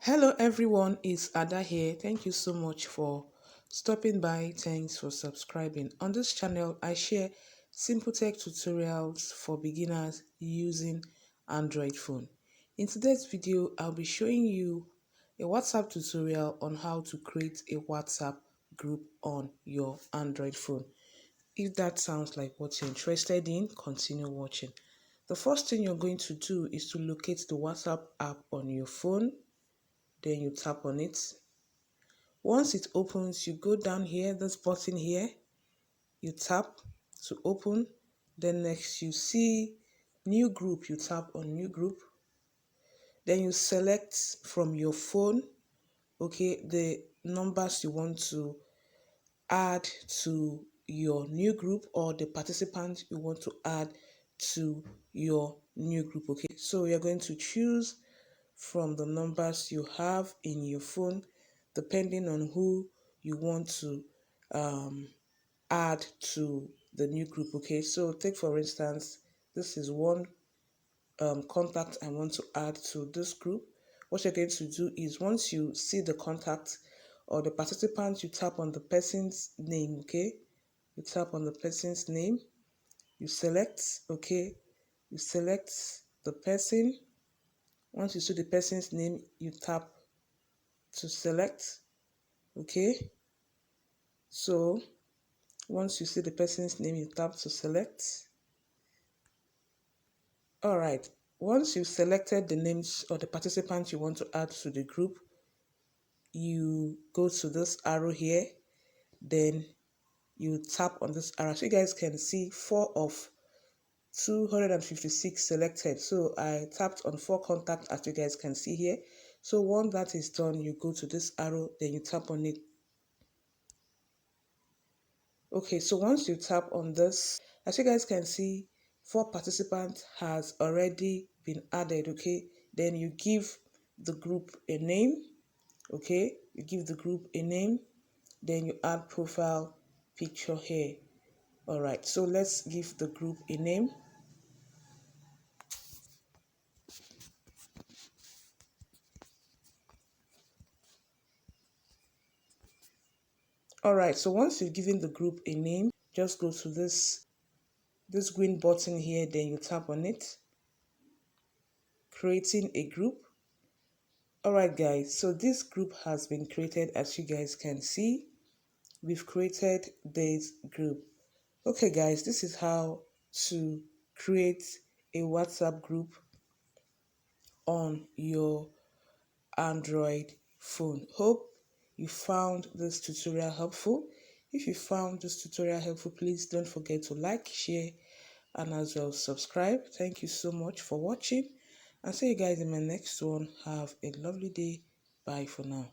Hello everyone, it's Ada here. Thank you so much for stopping by. Thanks for subscribing. On this channel, I share simple tech tutorials for beginners using Android phone. In today's video, I'll be showing you a WhatsApp tutorial on how to create a WhatsApp group on your Android phone. If that sounds like what you're interested in, continue watching. The first thing you're going to do is to locate the WhatsApp app on your phone. Then you tap on it. Once it opens, you go down here, this button here, you tap to open. Then next you see new group, you tap on new group. Then you select from your phone, okay, the numbers you want to add to your new group or the participants you want to add to your new group, okay. So you're going to choose from the numbers you have in your phone, depending on who you want to add to the new group, okay. So take for instance, this is one contact I want to add to this group. What you're going to do is once you see the contact or the participant, you tap on the person's name, okay. You tap on the person's name, you select, okay. You select the person. Once you see the person's name, you tap to select, okay. So once you see the person's name, you tap to select. All right. Once you've selected the names or the participants you want to add to the group, you go to this arrow here, then you tap on this arrow. So you guys can see 4 of 256 selected. So I tapped on 4 contacts, as you guys can see here. So once that is done, you go to this arrow, then you tap on it. Okay, so once you tap on this, as you guys can see, 4 participants has already been added, okay. Then you give the group a name, okay. You give the group a name, then you add profile picture here. All right, so let's give the group a name. All right, so once you've given the group a name, just go to this green button here, then you tap on it, creating a group. Alright guys, so this group has been created. As you guys can see, we've created this group. Okay guys, this is how to create a WhatsApp group on your Android phone. Hope you found this tutorial helpful. If you found this tutorial helpful, please don't forget to like, share, and as well subscribe. Thank you so much for watching, and see you guys in my next one. Have a lovely day. Bye for now.